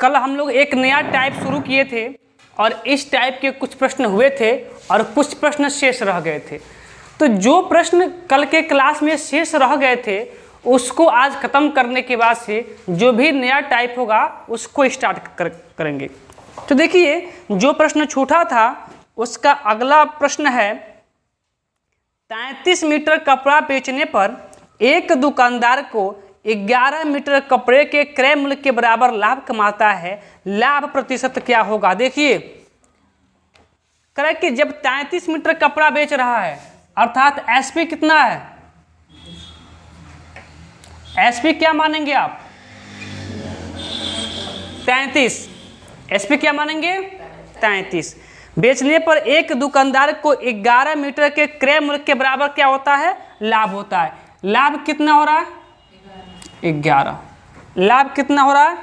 कल हम लोग एक नया टाइप शुरू किए थे और इस टाइप के कुछ प्रश्न हुए थे और कुछ प्रश्न शेष रह गए थे। तो जो प्रश्न कल के क्लास में शेष रह गए थे उसको आज ख़त्म करने के बाद से जो भी नया टाइप होगा उसको स्टार्ट करेंगे। तो देखिए, जो प्रश्न छूटा था उसका अगला प्रश्न है, 33 मीटर कपड़ा बेचने पर एक दुकानदार को 11 मीटर कपड़े के क्रय मूल्य के बराबर लाभ कमाता है, लाभ प्रतिशत क्या होगा। देखिए, करें कि जब 33 मीटर कपड़ा बेच रहा है अर्थात एसपी कितना है, एसपी क्या मानेंगे आप, 33, एसपी क्या मानेंगे 33। बेचने पर एक दुकानदार को 11 मीटर के क्रय मूल्य के बराबर क्या होता है, लाभ होता है। लाभ कितना हो रहा है, 11। लाभ कितना हो रहा है,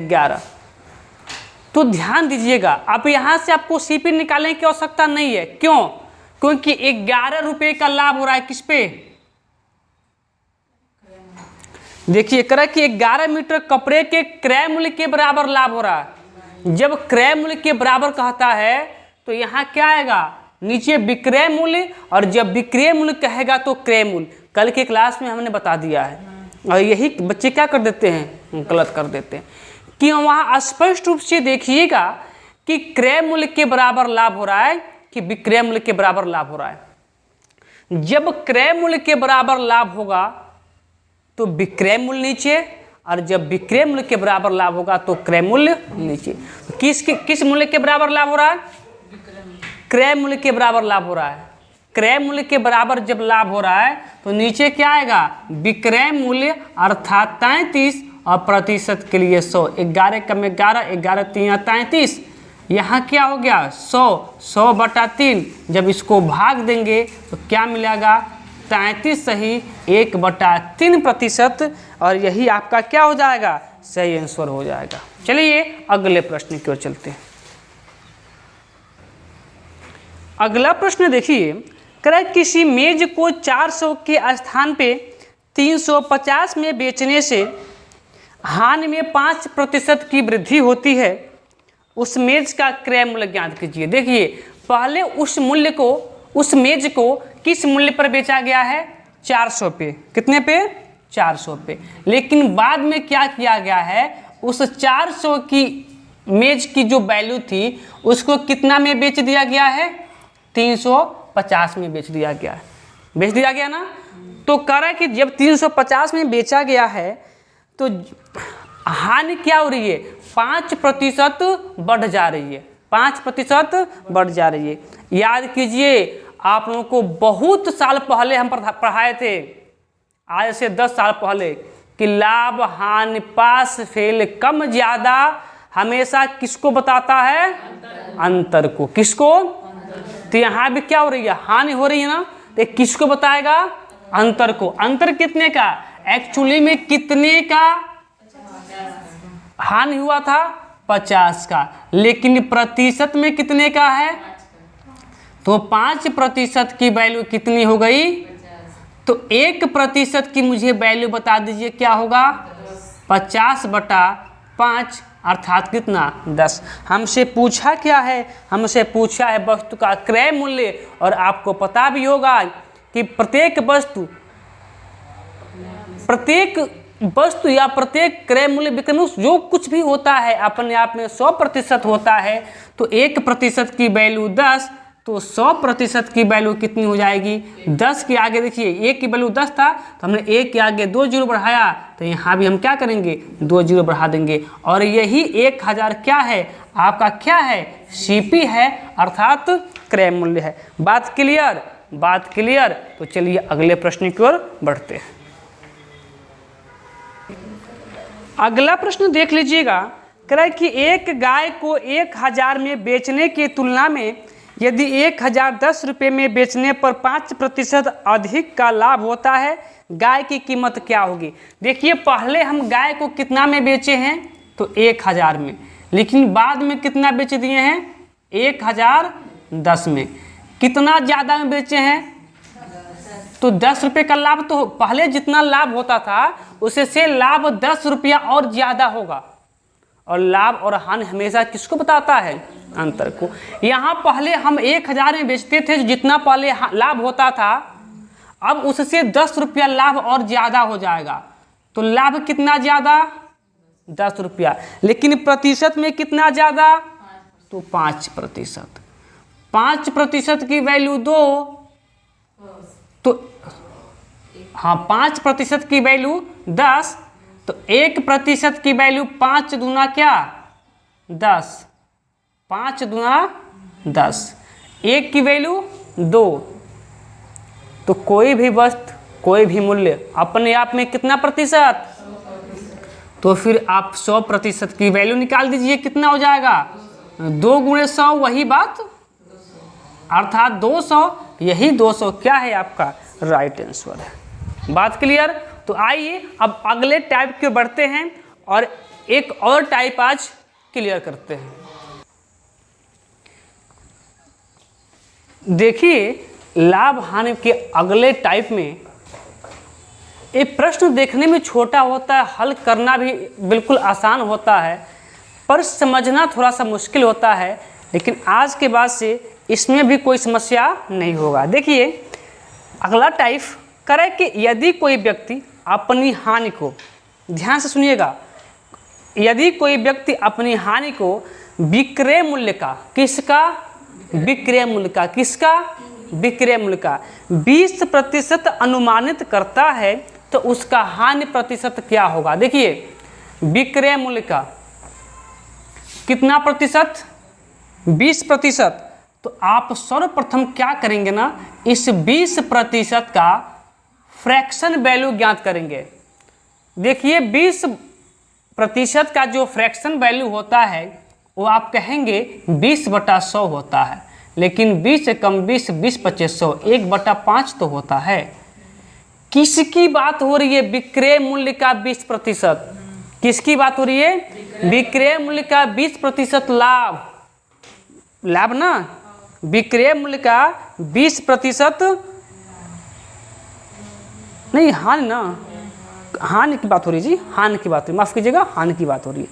11। तो ध्यान दीजिएगा, अब यहाँ से आपको सीपी निकालने की आवश्यकता नहीं है। क्यों? क्योंकि 11 रुपये का लाभ हो रहा है किस पे, देखिए करा कि 11 मीटर कपड़े के क्रय मूल्य के बराबर लाभ हो रहा है। जब क्रय मूल्य के बराबर कहता है तो यहाँ क्या आएगा, नीचे विक्रय मूल्य, और जब विक्रय मूल्य कहेगा तो क्रय मूल्य। कल के क्लास में हमने बता दिया है और यही बच्चे क्या कर देते हैं, गलत कर देते हैं कि वहाँ स्पष्ट रूप से देखिएगा कि क्रय मूल्य के बराबर लाभ हो रहा है कि विक्रय मूल्य के बराबर लाभ हो रहा है। जब क्रय मूल्य के बराबर लाभ होगा तो विक्रय मूल्य नीचे, और जब विक्रय मूल्य के बराबर लाभ होगा तो क्रय मूल्य नीचे। तो किस मूल्य के बराबर लाभ हो रहा है, क्रय मूल्य के बराबर लाभ हो रहा है। क्रय मूल्य के बराबर जब लाभ हो रहा है तो नीचे क्या आएगा, विक्रय मूल्य अर्थात 33 और प्रतिशत के लिए 100। 11 कम 11, 11 3 33, यहाँ क्या हो गया 100, 100/3। जब इसको भाग देंगे तो क्या मिलेगा, 33 सही 1/3%, और यही आपका क्या हो जाएगा, सही आंसर हो जाएगा। चलिए अगले प्रश्न की ओर चलते हैं। अगला प्रश्न देखिए, करें किसी मेज को 400 के स्थान पे 350 में बेचने से हानि में 5% की वृद्धि होती है, उस मेज का क्रय मूल्य ज्ञात कीजिए। देखिए, पहले उस मेज को किस मूल्य पर बेचा गया है, 400 पे। कितने पे, 400 पे। लेकिन बाद में क्या किया गया है, उस 400 की मेज की जो वैल्यू थी उसको कितना में बेच दिया गया है, 350 में बेच दिया गया है। बेच दिया गया ना। तो कह रहा है कि जब 350 में बेचा गया है तो हानि क्या हो रही है, 5% बढ़ जा रही है, 5% बढ़ जा रही है। याद कीजिए, आप लोगों को बहुत साल पहले हम पढ़ाए थे, आज से 10 साल पहले, कि लाभ हानि पास फेल कम ज्यादा हमेशा किसको बताता है, अंतर को। किसको, तो यहाँ भी क्या हो रही है, हानि हो रही है ना, तो किसको बताएगा, अंतर को। अंतर कितने का, एक्चुअली में कितने का हानि हुआ था, 50 का, लेकिन प्रतिशत में कितने का है, तो 5% की वैल्यू कितनी हो गई, तो 1% की मुझे वैल्यू बता दीजिए क्या होगा, 50/5 अर्थात कितना, 10। हमसे पूछा क्या है, हमसे पूछा है वस्तु का क्रय मूल्य, और आपको पता भी होगा कि प्रत्येक वस्तु या प्रत्येक क्रय मूल्य विक्रय मूल्य जो कुछ भी होता है अपने आप में 100% होता है। तो 1% की वैल्यू 10, तो 100% की वैल्यू कितनी हो जाएगी, 10 के आगे देखिए 1 की वैल्यू 10 था तो हमने 1 के आगे 2 जीरो बढ़ाया, तो यहाँ भी हम क्या करेंगे, 2 जीरो बढ़ा देंगे। और यही 1000 क्या है, आपका क्या है, सीपी है अर्थात क्रय मूल्य है। बात क्लियर, बात क्लियर। तो चलिए अगले प्रश्न की ओर बढ़ते हैं। अगला प्रश्न देख लीजिएगा, कह रहा है कि एक गाय को 1000 में बेचने की तुलना में यदि 1010 रुपये में बेचने पर 5% अधिक का लाभ होता है, गाय की कीमत क्या होगी। देखिए, पहले हम गाय को कितना में बेचे हैं, तो 1000 में, लेकिन बाद में कितना बेच दिए हैं, 1010 में। कितना ज़्यादा में बेचे हैं, तो 10 रुपये का लाभ। तो पहले जितना लाभ होता था उससे लाभ 10 रुपया और ज़्यादा होगा, और लाभ और हानि हमेशा किसको बताता है? अंतर को। यहाँ पहले हम 1000 में बेचते थे, जितना पहले लाभ होता था, अब उससे 10 रुपया लाभ और ज़्यादा हो जाएगा। तो लाभ कितना ज़्यादा? 10 रुपया। लेकिन प्रतिशत में कितना ज़्यादा? तो 5%। 5% की वैल्यू 2, तो हाँ 5% की वैल्यू 10, तो 1% की वैल्यू 5 दूना क्या? 10। 5 दूना 10। 1 की वैल्यू 2। तो कोई भी वस्तु, कोई भी मूल्य अपने आप में कितना प्रतिशत? तो फिर आप 100% की वैल्यू निकाल दीजिए, कितना हो जाएगा? 2 गुणे 100, वही बात, अर्थात 200। यही 200 क्या है? आपका राइट आंसर है। बात क्लियर? तो आइए अब अगले टाइप के बढ़ते हैं और एक और टाइप आज क्लियर करते हैं। देखिए लाभ हानि के अगले टाइप में एक प्रश्न देखने में छोटा होता है, हल करना भी बिल्कुल आसान होता है, पर समझना थोड़ा सा मुश्किल होता है। लेकिन आज के बाद से इसमें भी कोई समस्या नहीं होगा। देखिए अगला टाइप करे कि यदि कोई व्यक्ति अपनी हानि को, ध्यान से सुनिएगा, यदि कोई व्यक्ति अपनी हानि को विक्रय मूल्य का, किसका? विक्रय मूल्य का, किसका? विक्रय मूल्य का 20% अनुमानित करता है, तो उसका हानि प्रतिशत क्या होगा? देखिए विक्रय मूल्य का कितना प्रतिशत? 20%। तो आप सर्वप्रथम क्या करेंगे ना, इस 20% का फ्रैक्शन वैल्यू ज्ञात करेंगे। देखिए 20% का जो फ्रैक्शन वैल्यू होता है वो आप कहेंगे 20/100 होता है, लेकिन 20 से कम 20, 20/2500, 1/5 तो होता है। किसकी बात हो रही है? विक्रय मूल्य का 20%। किसकी बात हो रही है? विक्रय मूल्य का 20% लाभ, लाभ ना, विक्रय मूल्य का 20% नहीं, हानि ना, हानि की बात हो रही है जी, हानि की बात हो रही है, माफ कीजिएगा, हानि की बात हो रही है।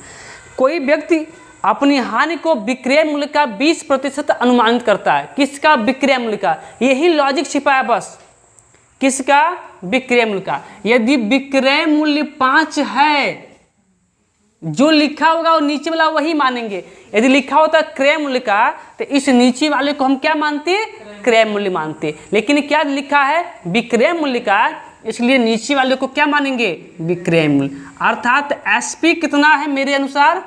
कोई व्यक्ति अपनी हानि को विक्रय मूल्य का 20% अनुमानित करता है, किसका? विक्रय मूल्य का। यही लॉजिक छिपा है बस, किसका? विक्रय मूल्य का। यदि विक्रय मूल्य 5 है, जो लिखा होगा वो नीचे वाला वही मानेंगे। यदि लिखा होता क्रय मूल्य का, तो इस नीचे वाले को हम क्या मानते? क्रय मूल्य मानते। लेकिन क्या लिखा है? विक्रय मूल्य का, इसलिए नीचे वाले को क्या मानेंगे? विक्रय मूल्य। अर्थात एसपी कितना है मेरे अनुसार?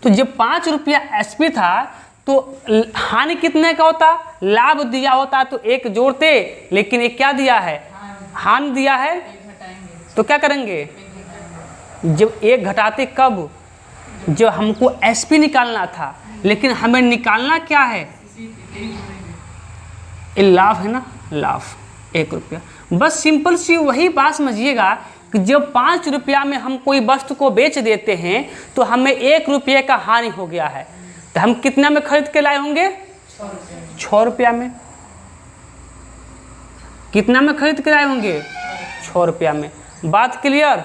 तो जब 5 रुपया एसपी था तो हानि कितने का होता? लाभ दिया होता तो 1 जोड़ते, लेकिन एक क्या दिया है? हानि दिया है। तो क्या करेंगे? जब 1 घटाते, कब? जब हमको एसपी निकालना था, लेकिन हमें निकालना क्या है? ये लाभ है ना, लाभ 1 रुपया। बस सिंपल सी वही बात समझिएगा कि जब 5 रुपया में हम कोई वस्तु को बेच देते हैं तो हमें 1 रुपये का हानि हो गया है, तो हम कितना में खरीद के लाए होंगे? 6 रुपया में। कितना में खरीद के लाए होंगे? 6 रुपया में। बात क्लियर?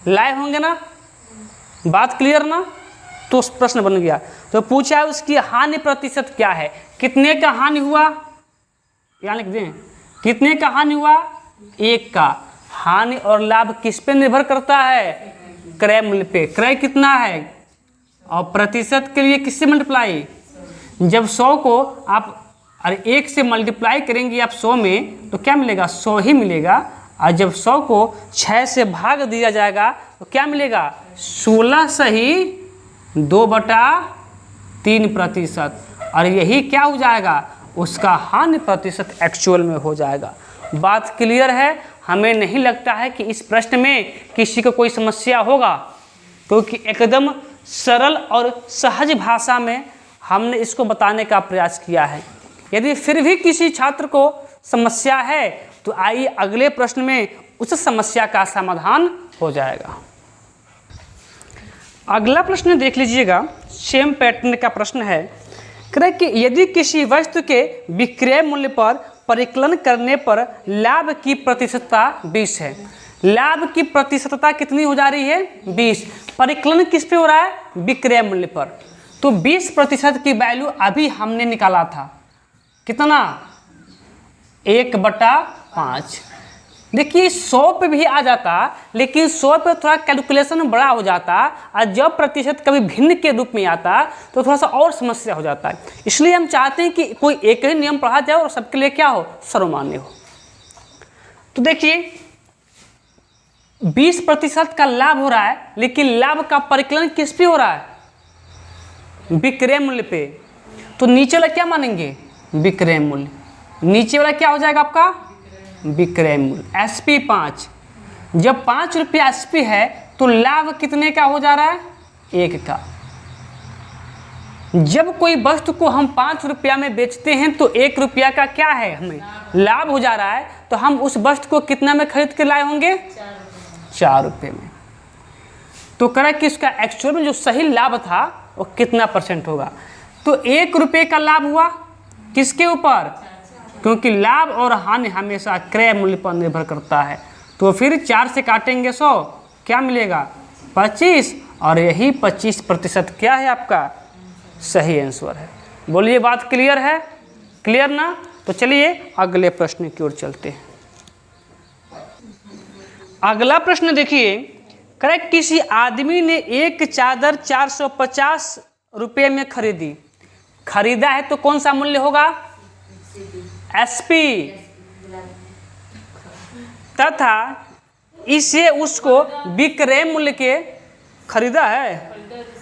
लाए होंगे ना? बात क्लियर ना? तो प्रश्न बन गया। तो पूछा है उसकी हानि प्रतिशत क्या है? कितने का हानि हुआ? यहाँ लिख दें, कितने का हानि हुआ? 1 का। हानि और लाभ किस पे निर्भर करता है? क्रय मूल्य पे। क्रय कितना है? और प्रतिशत के लिए किससे मल्टीप्लाई? जब 100 को आप 1 से मल्टीप्लाई करेंगे आप 100 में, तो क्या मिलेगा? 100 ही मिलेगा। और जब 100 को 6 से भाग दिया जाएगा तो क्या मिलेगा? 16 सही 2/3%। और यही क्या हो जाएगा? उसका हानि प्रतिशत एक्चुअल में हो जाएगा। बात क्लियर है? हमें नहीं लगता है कि इस प्रश्न में किसी को कोई समस्या होगा, क्योंकि एकदम सरल और सहज भाषा में हमने इसको बताने का प्रयास किया है। यदि फिर भी किसी छात्र को समस्या है तो आइए अगले प्रश्न में उस समस्या का समाधान हो जाएगा। अगला प्रश्न देख लीजिएगा, सेम पैटर्न का प्रश्न है। करें कि यदि किसी वस्तु के विक्रय मूल्य पर परिकलन करने पर लाभ की प्रतिशतता 20 है। लाभ की प्रतिशतता कितनी हो जा रही है 20। परिकलन किस पे हो रहा है, विक्रय मूल्य पर। तो 20% की वैल्यू अभी हमने निकाला था, कितना 1/5। देखिए 100 पे भी आ जाता, लेकिन 100 पे थोड़ा कैलकुलेशन बड़ा हो जाता, और जब प्रतिशत कभी भिन्न के रूप में आता तो थोड़ा सा और समस्या हो जाता है। इसलिए हम चाहते हैं कि कोई एक ही नियम पढ़ा जाए और सबके लिए क्या हो, सर्वमान्य हो। तो देखिए 20% का लाभ हो रहा है, लेकिन लाभ का परिकलन किस पे हो रहा है, विक्रय मूल्य पे। तो नीचे वाला क्या मानेंगे, विक्रय मूल्य। नीचे वाला क्या हो जाएगा आपका, विक्रय मूल्य। SP 5, जब 5 रुपया SP है तो लाभ कितने का हो जा रहा है, 1 का। जब कोई वस्तु को हम 5 रुपया में बेचते हैं तो 1 रुपया का क्या है, हमें लाभ हो जा रहा है। तो हम उस वस्तु को कितना में खरीद के लाए होंगे, 4 रुपये में। तो करें कि इसका एक्चुअल में जो सही लाभ था वो कितना % होगा। तो 1 रुपये का लाभ हुआ किसके ऊपर, क्योंकि लाभ और हानि हमेशा क्रय मूल्य पर निर्भर करता है। तो फिर 4 से काटेंगे 100, क्या मिलेगा 25, और यही 25% क्या है आपका सही आंसर है। बोलिए बात क्लियर है, क्लियर ना। तो चलिए अगले प्रश्न की ओर चलते हैं। अगला प्रश्न देखिए, करेक्ट, किसी आदमी ने एक चादर 450 रुपये में खरीदी, खरीदा है तो कौन सा मूल्य होगा, SP, तथा इसे उसको विक्रय मूल्य के खरीदा है,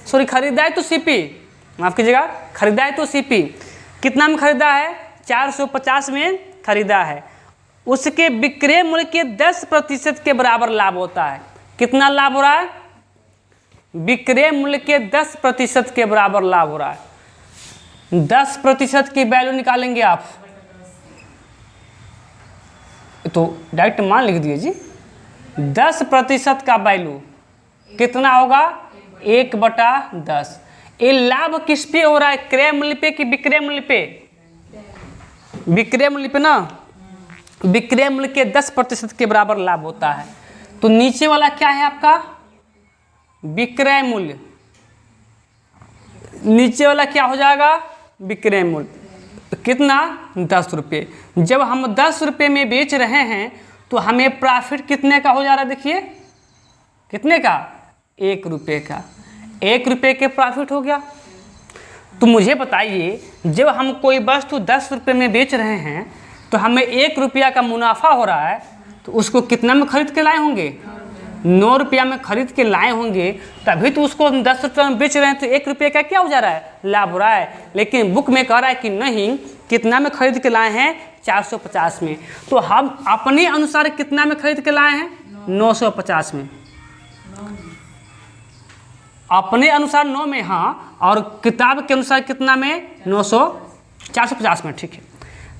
सॉरी खरीदा है तो CP, माफ कीजिएगा, खरीदा है तो CP कितना में खरीदा है, 450 में खरीदा है। उसके विक्रय मूल्य के 10% के बराबर लाभ होता है। कितना लाभ हो रहा है, विक्रय मूल्य के 10% के बराबर लाभ हो रहा है। 10% की वैल्यू निकालेंगे आप, तो डायरेक्ट मान लिख दिए जी। 10% का वैल्यू कितना होगा, 1/10। ये लाभ किस पे हो रहा है, क्रय मूल्य पे कि विक्रय मूल्य पे, विक्रय मूल्य पे ना। विक्रय मूल्य के 10% के बराबर लाभ होता है। तो नीचे वाला क्या है आपका, विक्रय मूल्य। नीचे वाला क्या हो जाएगा, विक्रय मूल्य कितना, 10 रुपये। जब हम 10 रुपये में बेच रहे हैं तो हमें प्रॉफिट कितने का हो जा रहा है, देखिए कितने का, 1 रुपये का। 1 रुपये के प्रॉफिट हो गया। तो मुझे बताइए, जब हम कोई वस्तु 10 रुपये में बेच रहे हैं तो हमें 1 रुपया का मुनाफा हो रहा है, तो उसको कितना में खरीद के लाए होंगे, 9 रुपया में खरीद के लाए होंगे, तभी तो उसको 10 रुपये में बेच रहे हैं। तो 1 रुपये का क्या हो जा रहा है, लाभ हो रहा है। लेकिन बुक में कह रहा है कि नहीं, कितना में खरीद के लाए हैं, 450 में। तो हम अपने अनुसार कितना में खरीद के लाए हैं, 950 में। अपने अनुसार 9 में, हाँ, और किताब के अनुसार कितना में, 450 में, ठीक है।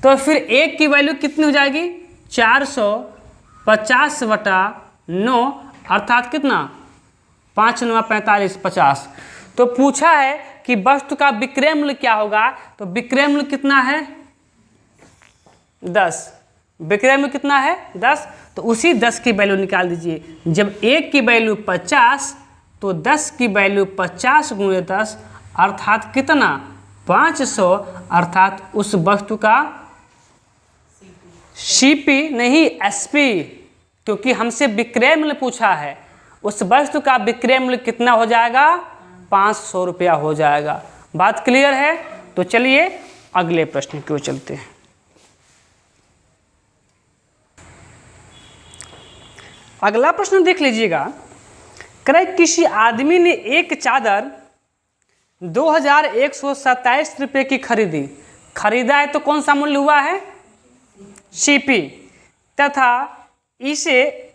तो फिर 1 की वैल्यू कितनी हो जाएगी, 450/9, अर्थात कितना, 5 9 45 50। तो पूछा है कि वस्तु का विक्रय मूल्य क्या होगा, तो विक्रय मूल्य कितना है, 10। विक्रय मूल्य कितना है, 10। तो उसी 10 की वैल्यू निकाल दीजिए। जब 1 की वैल्यू 50, तो 10 की वैल्यू 50 × 10, अर्थात कितना, 500, अर्थात उस वस्तु का CP नहीं SP, क्योंकि हमसे विक्रय मूल्य पूछा है। उस वस्तु का विक्रय मूल्य कितना हो जाएगा, 500 रुपया हो जाएगा। बात क्लियर है। तो चलिए अगले प्रश्न की ओर चलते हैं। अगला प्रश्न देख लीजिएगा, करेक्ट, किसी आदमी ने एक चादर 2127 रुपये की खरीदी, खरीदा है तो कौन सा मूल्य हुआ है, CP, तथा इसे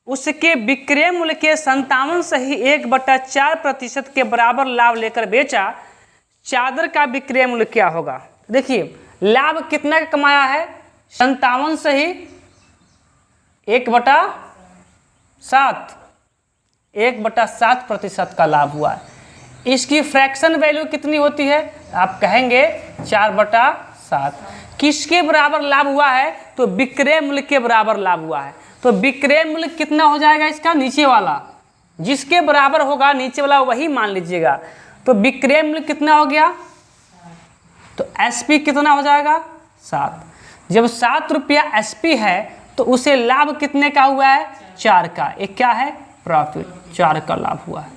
उसके विक्रय मूल्य के 57 सही 1/4% के बराबर लाभ लेकर बेचा। चादर का विक्रय मूल्य क्या होगा। देखिए लाभ कितना का कमाया है, 57 सही 1/7, 1/7% का लाभ हुआ है। इसकी फ्रैक्शन वैल्यू कितनी होती है, आप कहेंगे 4/7। किसके बराबर लाभ हुआ है, तो विक्रय मूल्य के बराबर लाभ हुआ है। तो विक्रय मूल्य कितना हो जाएगा इसका, नीचे वाला जिसके बराबर होगा नीचे वाला वही मान लीजिएगा। तो विक्रय मूल्य कितना हो गया, तो एसपी कितना हो जाएगा 7। जब 7 रुपया एसपी है तो उसे लाभ कितने का हुआ है, 4 का। एक क्या है, प्रॉफिट, 4 का लाभ हुआ है।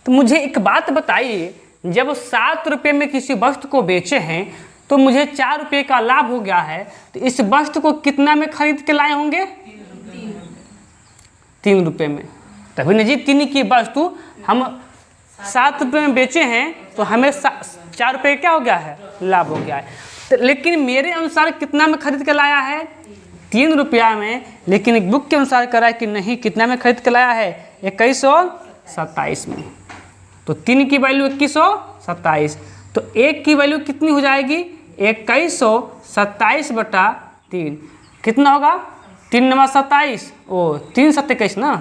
तो मुझे एक बात बताइए, जब 7 रुपये में किसी वस्तु को बेचे हैं तो मुझे 4 रुपये का लाभ हो गया है, तो इस वस्तु को कितना में खरीद के लाए होंगे, 3 रुपये में। तभी ना जी 3 की वस्तु हम 7 रुपये में बेचे हैं तो हमें 4 रुपये क्या हो गया है, लाभ हो गया है। तो लेकिन मेरे अनुसार कितना में खरीद के लाया है, 3 रुपया में, लेकिन एक बुक के अनुसार करा है कि नहीं, कितना में खरीद के लाया है, 2127 में। तो 3 की वैल्यू 2127, तो 1 की वैल्यू कितनी हो जाएगी, 2127/3 कितना होगा, 3 नवा 27, ओ 3 7 21 ना,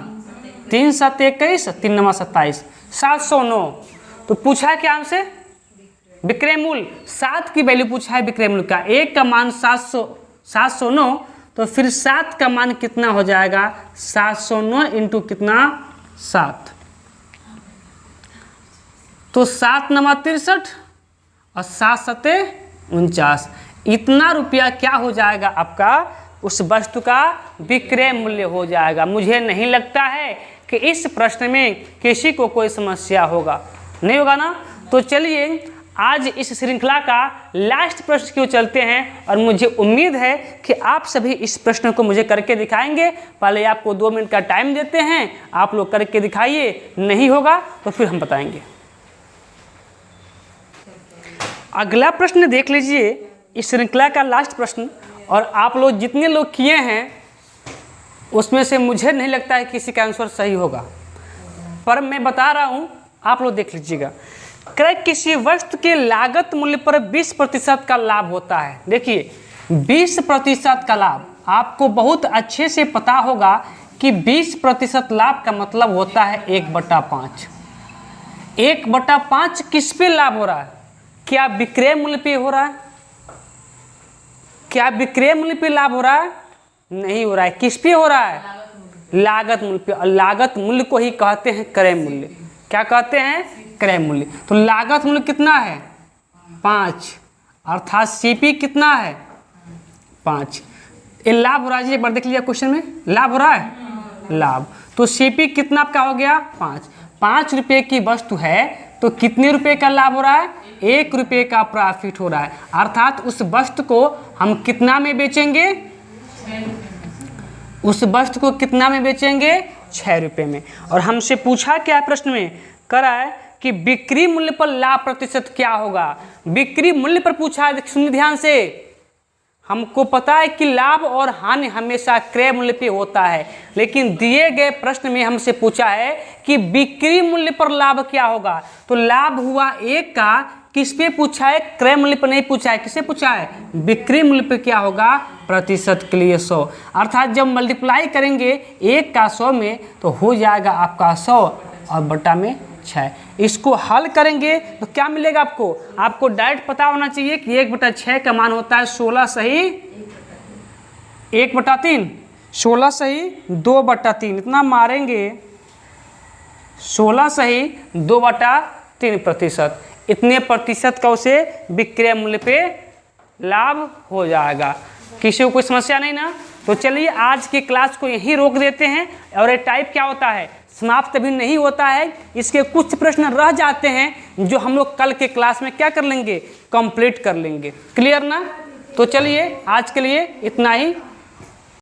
3 7 21, 3 नवा 27, 709। तो पूछा है क्या हमसे, विक्रय मूल्य 7 की वैल्यू पूछा है विक्रय मूल्य का, 1 का मान 709, तो फिर 7 का मान कितना हो जाएगा, 709 इंटू कितना 7, तो 7 नवा 63 और 7 7 49। इतना रुपया क्या हो जाएगा आपका, उस वस्तु का विक्रय मूल्य हो जाएगा। मुझे नहीं लगता है कि इस प्रश्न में किसी को कोई समस्या होगा, नहीं होगा ना। तो चलिए आज इस श्रृंखला का लास्ट प्रश्न की ओर चलते हैं, और मुझे उम्मीद है कि आप सभी इस प्रश्न को मुझे करके दिखाएंगे। पहले आपको 2 मिनट का टाइम देते हैं, आप लोग करके दिखाइए, नहीं होगा तो फिर हम बताएंगे। अगला प्रश्न देख लीजिए, इस श्रृंखला का लास्ट प्रश्न, और आप लोग जितने लोग किए हैं उसमें से मुझे नहीं लगता है किसी का आंसर सही होगा, पर मैं बता रहा हूँ, आप लोग देख लीजिएगा। क्रय किसी वस्तु के लागत मूल्य पर 20% का लाभ होता है। देखिए 20% का लाभ, आपको बहुत अच्छे से पता होगा कि 20% लाभ का मतलब होता है 1/5। 1/5 किस पे लाभ हो रहा है, क्या विक्रय मूल्य पे हो रहा है, क्या विक्रय मूल्य पे लाभ हो रहा है, नहीं हो रहा है। किस पे हो रहा है, लागत मूल्य पे। और लागत मूल्य को ही कहते हैं क्रय मूल्य। क्या कहते हैं, क्रय मूल्य। तो लागत मूल्य कितना है, 5, अर्थात सीपी कितना है, 5। ये लाभ हो रहा है जी, एक बार देख लीजिए क्वेश्चन में, लाभ हो रहा है, लाभ। तो सीपी कितना आपका हो गया, 5। 5 रुपये की वस्तु है तो कितने रुपए का लाभ हो रहा है, 1 रुपये का प्रॉफिट हो रहा है। अर्थात उस वस्तु को हम कितना में बेचेंगे, उस वस्तु को कितना में बेचेंगे, 6 रुपये में। और हमसे पूछा क्या प्रश्न में करा है कि बिक्री मूल्य पर लाभ प्रतिशत क्या होगा। बिक्री मूल्य पर पूछा है, सुनिए ध्यान से। हमको पता है कि लाभ और हानि हमेशा क्रय मूल्य पे होता है, लेकिन दिए गए प्रश्न में हमसे पूछा है कि बिक्री मूल्य पर लाभ क्या होगा। तो लाभ हुआ 1 का, किस पे पूछा है, क्रय मूल्य पर नहीं पूछा है, किसे पूछा है, बिक्री मूल्य पे क्या होगा, प्रतिशत के लिए 100। अर्थात जब मल्टीप्लाई करेंगे 1 का 100 में तो हो जाएगा आपका 100 और बटा में 6। इसको हल करेंगे तो क्या मिलेगा आपको, आपको डायरेक्ट पता होना चाहिए कि 1/6 का मान होता है 16 सही 1/3, 16 सही 2/3, इतना मारेंगे 16 सही 2/3%। इतने प्रतिशत का उसे विक्रय मूल्य पे लाभ हो जाएगा। किसी को कोई समस्या नहीं ना। तो चलिए आज की क्लास को यहीं रोक देते हैं। और ये टाइप क्या होता है, समाप्त भी नहीं होता है, इसके कुछ प्रश्न रह जाते हैं जो हम लोग कल के क्लास में क्या कर लेंगे, कंप्लीट कर लेंगे। क्लियर ना। तो चलिए आज के लिए इतना ही।